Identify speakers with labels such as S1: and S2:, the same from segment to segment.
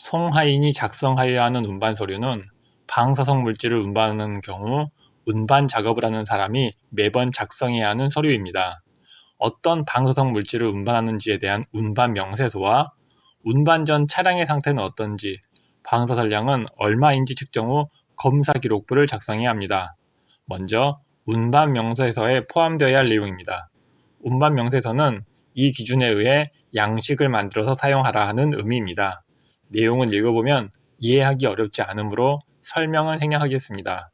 S1: 송하인이 작성하여야 하는 운반 서류는 방사성 물질을 운반하는 경우 운반 작업을 하는 사람이 매번 작성해야 하는 서류입니다. 어떤 방사성 물질을 운반하는지에 대한 운반 명세서와 운반 전 차량의 상태는 어떤지, 방사선량은 얼마인지 측정 후 검사 기록부를 작성해야 합니다. 먼저 운반 명세서에 포함되어야 할 내용입니다. 운반 명세서는 이 기준에 의해 양식을 만들어서 사용하라 하는 의미입니다. 내용은 읽어보면 이해하기 어렵지 않으므로 설명은 생략하겠습니다.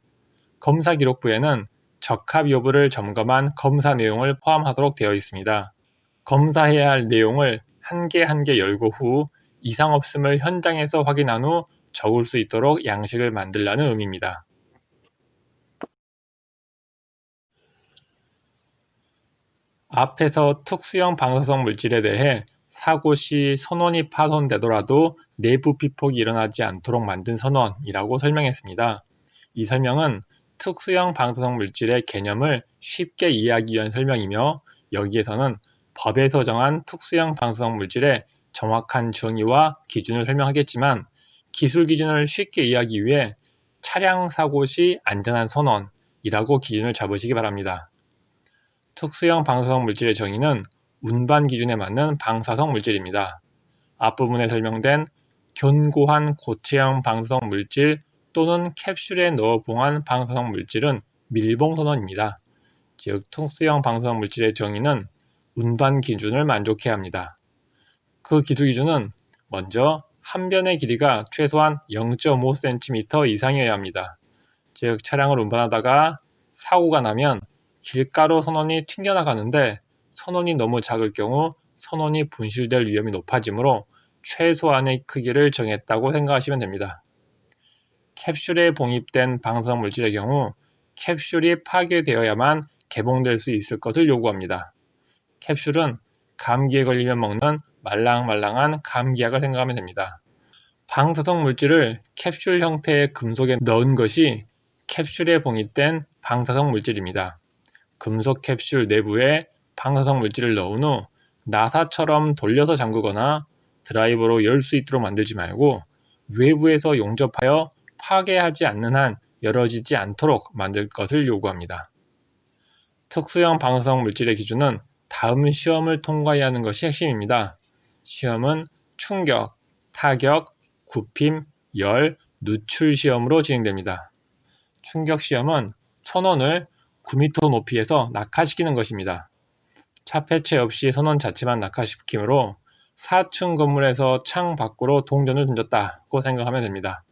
S1: 검사 기록부에는 적합 여부를 점검한 검사 내용을 포함하도록 되어 있습니다. 검사해야 할 내용을 한 개 한 개 열고 후 이상 없음을 현장에서 확인한 후 적을 수 있도록 양식을 만들라는 의미입니다. 앞에서 특수형 방사성 물질에 대해 사고 시 선원이 파손되더라도 내부 피폭이 일어나지 않도록 만든 선원이라고 설명했습니다. 이 설명은 특수형 방사성 물질의 개념을 쉽게 이해하기 위한 설명이며, 여기에서는 법에서 정한 특수형 방사성 물질의 정확한 정의와 기준을 설명하겠지만, 기술 기준을 쉽게 이해하기 위해 차량 사고 시 안전한 선원이라고 기준을 잡으시기 바랍니다. 특수형 방사성 물질의 정의는 운반 기준에 맞는 방사성 물질입니다. 앞부분에 설명된 견고한 고체형 방사성 물질 또는 캡슐에 넣어 봉한 방사성 물질은 밀봉선원입니다. 즉, 특수형 방사성 물질의 정의는 운반 기준을 만족해야 합니다. 그 기술 기준은 먼저 한 변의 길이가 최소한 0.5cm 이상이어야 합니다. 즉, 차량을 운반하다가 사고가 나면 길가로 선원이 튕겨나가는데 선원이 너무 작을 경우 선원이 분실될 위험이 높아지므로 최소한의 크기를 정했다고 생각하시면 됩니다. 캡슐에 봉입된 방사성 물질의 경우 캡슐이 파괴되어야만 개봉될 수 있을 것을 요구합니다. 캡슐은 감기에 걸리면 먹는 말랑말랑한 감기약을 생각하면 됩니다. 방사성 물질을 캡슐 형태의 금속에 넣은 것이 캡슐에 봉입된 방사성 물질입니다. 금속 캡슐 내부에 방사성 물질을 넣은 후 나사처럼 돌려서 잠그거나 드라이버로 열 수 있도록 만들지 말고 외부에서 용접하여 파괴하지 않는 한 열어지지 않도록 만들 것을 요구합니다. 특수형 방사성 물질의 기준은 다음 시험을 통과해야 하는 것이 핵심입니다. 시험은 충격, 타격, 굽힘, 열, 누출 시험으로 진행됩니다. 충격 시험은 선원을 9m 높이에서 낙하시키는 것입니다. 차폐체 없이 선원 자체만 낙하시키므로 4층 건물에서 창 밖으로 동전을 던졌다고 생각하면 됩니다.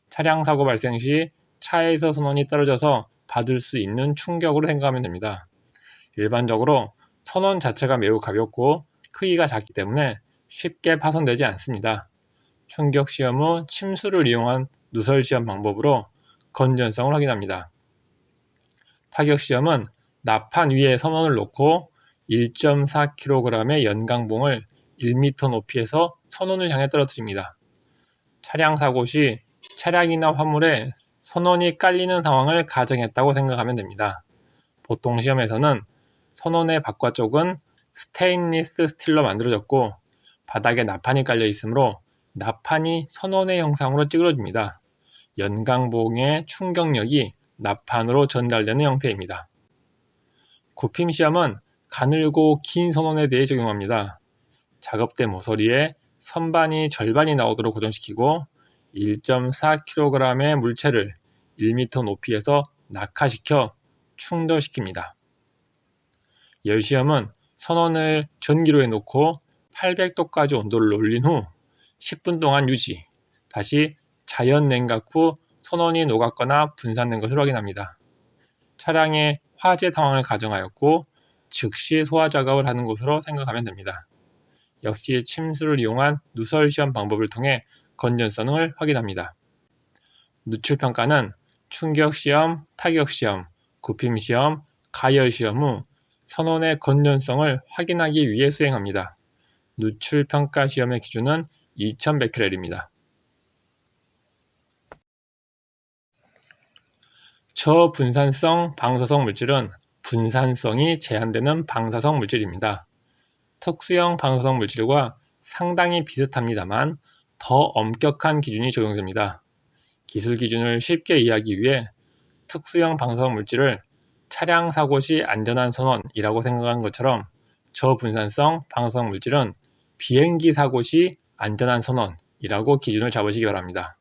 S1: 차량 사고 발생 시 차에서 선원이 떨어져서 받을 수 있는 충격으로 생각하면 됩니다. 일반적으로 선원 자체가 매우 가볍고 크기가 작기 때문에 쉽게 파손되지 않습니다. 충격 시험 후 침수를 이용한 누설 시험 방법으로 건전성을 확인합니다. 타격 시험은 나판 위에 선원을 놓고 1.4kg의 연강봉을 1m 높이에서 선원을 향해 떨어뜨립니다. 차량 사고 시 차량이나 화물에 선원이 깔리는 상황을 가정했다고 생각하면 됩니다. 보통 시험에서는 선원의 바깥쪽은 스테인리스 스틸로 만들어졌고 바닥에 나판이 깔려 있으므로 나판이 선원의 형상으로 찌그러집니다. 연강봉의 충격력이 나판으로 전달되는 형태입니다. 굽힘 시험은 가늘고 긴 선원에 대해 적용합니다. 작업대 모서리에 선반이 절반이 나오도록 고정시키고 1.4kg의 물체를 1m 높이에서 낙하시켜 충돌시킵니다. 열 시험은 선원을 전기로에 놓고 800도까지 온도를 올린 후 10분 동안 유지, 다시 자연 냉각 후 선원이 녹았거나 분산된 것을 확인합니다. 차량의 화재 상황을 가정하였고 즉시 소화 작업을 하는 것으로 생각하면 됩니다. 역시 침수를 이용한 누설 시험 방법을 통해 건전성을 확인합니다. 누출 평가는 충격 시험, 타격 시험, 굽힘 시험, 가열 시험 후 선원의 건전성을 확인하기 위해 수행합니다. 누출 평가 시험의 기준은 2100B입니다. 저분산성 방사성 물질은 분산성이 제한되는 방사성 물질입니다. 특수형 방사성 물질과 상당히 비슷합니다만 더 엄격한 기준이 적용됩니다. 기술 기준을 쉽게 이해하기 위해 특수형 방사성 물질을 차량 사고 시 안전한 선원이라고 생각한 것처럼 저분산성 방사성 물질은 비행기 사고 시 안전한 선원이라고 기준을 잡으시기 바랍니다.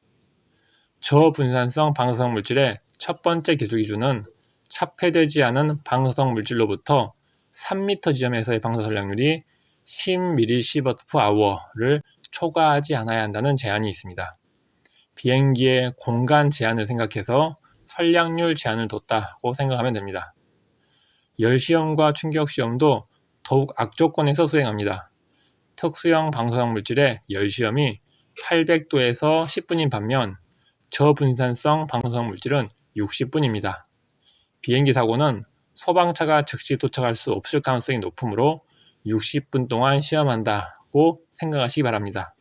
S1: 저분산성 방사성 물질의 첫 번째 기술 기준은 차폐되지 않은 방사성 물질로부터 3m 지점에서의 방사 전량률이 10mSv/h를 초과하지 않아야 한다는 제한이 있습니다. 비행기의 공간 제한을 생각해서 선량률 제한을 뒀다고 생각하면 됩니다. 열시험과 충격시험도 더욱 악조건에서 수행합니다. 특수형 방사성 물질의 열시험이 800도에서 10분인 반면 저분산성 방사성 물질은 60분입니다. 비행기 사고는 소방차가 즉시 도착할 수 없을 가능성이 높으므로 60분 동안 시험한다고 생각하시기 바랍니다.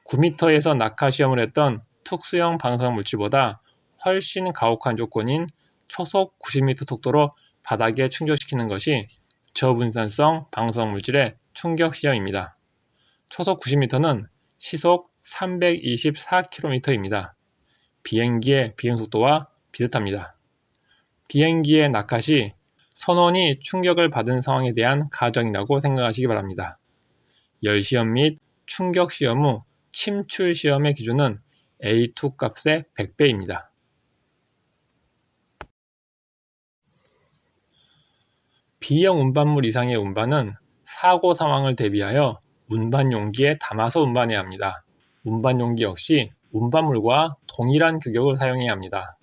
S1: 9m에서 낙하 시험을 했던 특수형 방사성 물질보다 훨씬 가혹한 조건인 초속 90m 속도로 바닥에 충격시키는 것이 저분산성 방사성 물질의 충격 시험입니다. 초속 90m는 시속 324km입니다. 비행기의 비행속도와 비슷합니다. 비행기의 낙하 시 선원이 충격을 받은 상황에 대한 가정이라고 생각하시기 바랍니다. 열시험 및 충격시험 후 침출시험의 기준은 A2 값의 100배입니다. B형 운반물 이상의 운반은 사고 상황을 대비하여 운반 용기에 담아서 운반해야 합니다. 운반 용기 역시 운반물과 동일한 규격을 사용해야 합니다.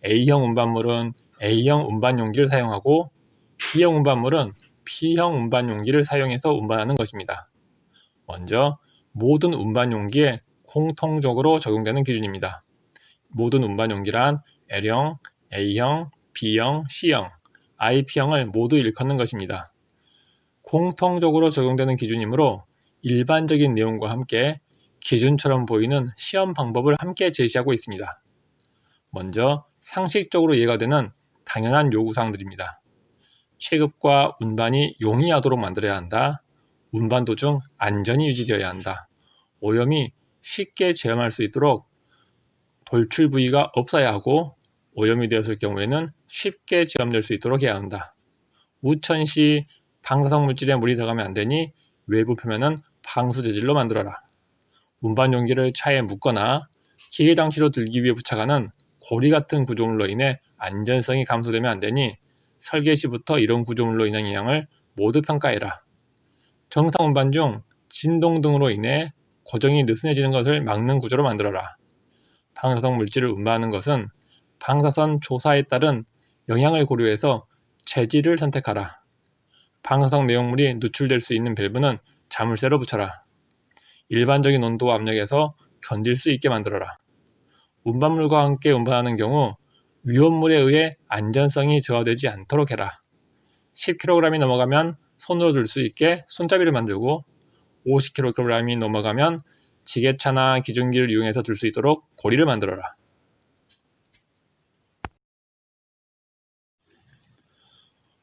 S1: A형 운반물은 A형 운반 용기를 사용하고 B형 운반물은 B형 운반 용기를 사용해서 운반하는 것입니다. 먼저 모든 운반 용기에 공통적으로 적용되는 기준입니다. 모든 운반 용기란 L형, A형, B형, C형, IP형을 모두 일컫는 것입니다. 공통적으로 적용되는 기준이므로 일반적인 내용과 함께 기준처럼 보이는 시험 방법을 함께 제시하고 있습니다. 먼저 상식적으로 이해가 되는 당연한 요구사항들입니다. 체급과 운반이 용이하도록 만들어야 한다. 운반 도중 안전이 유지되어야 한다. 오염이 쉽게 제어할 수 있도록 돌출 부위가 없어야 하고 오염이 되었을 경우에는 쉽게 제염될 수 있도록 해야 한다. 우천 시 방사성 물질에 물이 들어가면 안 되니 외부 표면은 방수 재질로 만들어라. 운반 용기를 차에 묶거나 기계 장치로 들기 위해 부착하는 고리 같은 구조물로 인해 안전성이 감소되면 안 되니 설계 시부터 이런 구조물로 인한 영향을 모두 평가해라. 정상 운반 중 진동 등으로 인해 고정이 느슨해지는 것을 막는 구조로 만들어라. 방사성 물질을 운반하는 것은 방사선 조사에 따른 영향을 고려해서 재질을 선택하라. 방사성 내용물이 누출될 수 있는 밸브는 자물쇠로 붙여라. 일반적인 온도와 압력에서 견딜 수 있게 만들어라. 운반물과 함께 운반하는 경우 위험물에 의해 안전성이 저하되지 않도록 해라. 10kg이 넘어가면 손으로 들 수 있게 손잡이를 만들고 50kg이 넘어가면 지게차나 기중기를 이용해서 들 수 있도록 고리를 만들어라.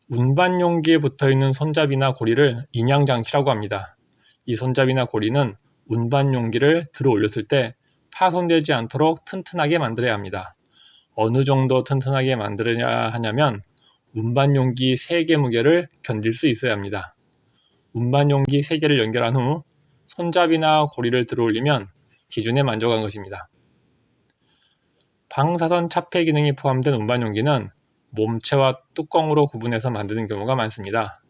S1: 운반 용기에 붙어있는 손잡이나 고리를 인양장치라고 합니다. 이 손잡이나 고리는 운반 용기를 들어 올렸을 때 파손되지 않도록 튼튼하게 만들어야 합니다. 어느 정도 튼튼하게 만들어야 하냐면 운반 용기 3개 무게를 견딜 수 있어야 합니다. 운반 용기 3개를 연결한 후 손잡이나 고리를 들어 올리면 기준에 만족한 것입니다. 방사선 차폐 기능이 포함된 운반 용기는 몸체와 뚜껑으로 구분해서 만드는 경우가 많습니다.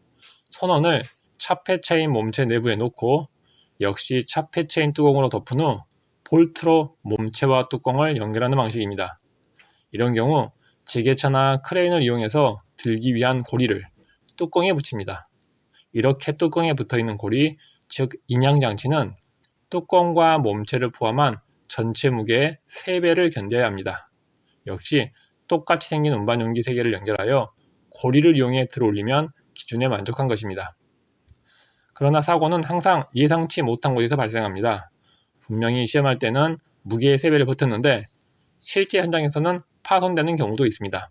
S1: 선원을 차폐체인 몸체 내부에 놓고 역시 차폐체인 뚜껑으로 덮은 후 볼트로 몸체와 뚜껑을 연결하는 방식입니다. 이런 경우 지게차나 크레인을 이용해서 들기 위한 고리를 뚜껑에 붙입니다. 이렇게 뚜껑에 붙어있는 고리, 즉 인양장치는 뚜껑과 몸체를 포함한 전체 무게의 3배를 견뎌야 합니다. 역시 똑같이 생긴 운반 용기 3개를 연결하여 고리를 이용해 들어올리면 기준에 만족한 것입니다. 그러나 사고는 항상 예상치 못한 곳에서 발생합니다. 분명히 시험할 때는 무게의 3배를 버텼는데 실제 현장에서는 파손되는 경우도 있습니다.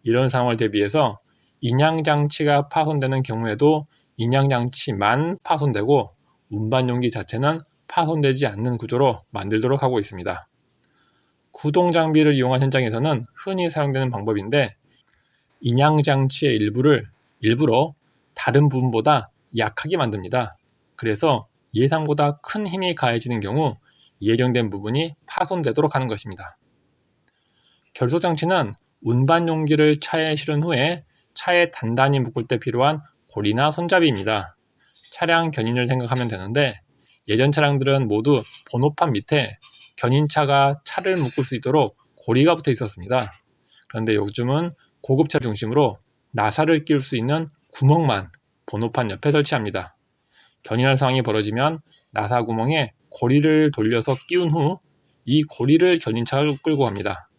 S1: 이런 상황을 대비해서 인양장치가 파손되는 경우에도 인양장치만 파손되고 운반 용기 자체는 파손되지 않는 구조로 만들도록 하고 있습니다. 구동 장비를 이용한 현장에서는 흔히 사용되는 방법인데, 인양 장치의 일부를 일부러 다른 부분보다 약하게 만듭니다. 그래서 예상보다 큰 힘이 가해지는 경우 예정된 부분이 파손되도록 하는 것입니다. 결속 장치는 운반 용기를 차에 실은 후에 차에 단단히 묶을 때 필요한 고리나 손잡이입니다. 차량 견인을 생각하면 되는데, 예전 차량들은 모두 번호판 밑에 견인차가 차를 묶을 수 있도록 고리가 붙어 있었습니다. 그런데 요즘은 고급차 중심으로 나사를 끼울 수 있는 구멍만 번호판 옆에 설치합니다. 견인할 상황이 벌어지면 나사 구멍에 고리를 돌려서 끼운 후 이 고리를 견인차가 끌고 갑니다.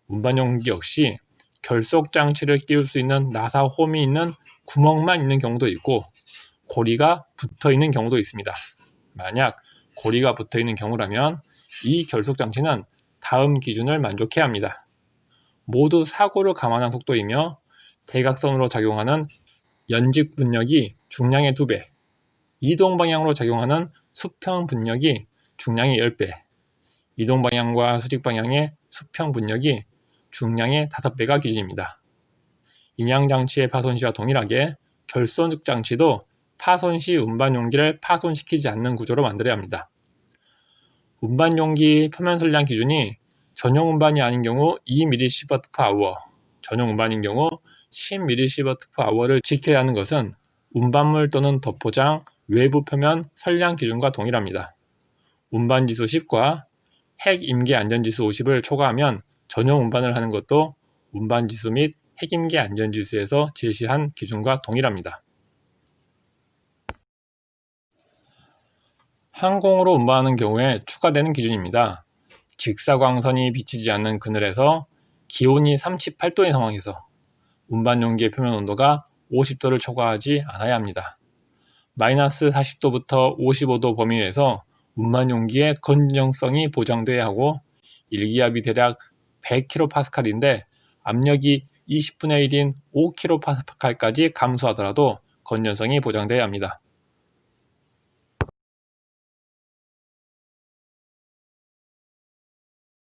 S1: 운반 용기 역시 결속 장치를 끼울 수 있는 나사 홈이 있는 구멍만 있는 경우도 있고, 고리가 붙어 있는 경우도 있습니다. 만약 고리가 붙어 있는 경우라면 이 결속 장치는 다음 기준을 만족해야 합니다. 모두 사고를 감안한 속도이며, 대각선으로 작용하는 연직 분력이 중량의 2배, 이동 방향으로 작용하는 수평 분력이 중량의 10배, 이동 방향과 수직 방향의 수평 분력이 중량의 5배가 기준입니다. 인양 장치의 파손 시와 동일하게 결속 장치도 파손 시 운반 용기를 파손시키지 않는 구조로 만들어야 합니다. 운반 용기 표면 선량 기준이 전용 운반이 아닌 경우 2mSh/h, 전용 운반인 경우 10mSh/h를 지켜야 하는 것은 운반물 또는 덧포장 외부 표면 선량 기준과 동일합니다. 운반지수 10과 핵임계 안전지수 50을 초과하면 전용 운반을 하는 것도 운반지수 및 핵임계 안전지수에서 제시한 기준과 동일합니다. 항공으로 운반하는 경우에 추가되는 기준입니다. 직사광선이 비치지 않는 그늘에서 기온이 38도의 상황에서 운반 용기의 표면 온도가 50도를 초과하지 않아야 합니다. 마이너스 40도부터 55도 범위에서 운반 용기의 건전성이 보장돼야 하고, 일기압이 대략 100kPa인데 압력이 20분의 1인 5kPa까지 감소하더라도 건전성이 보장돼야 합니다.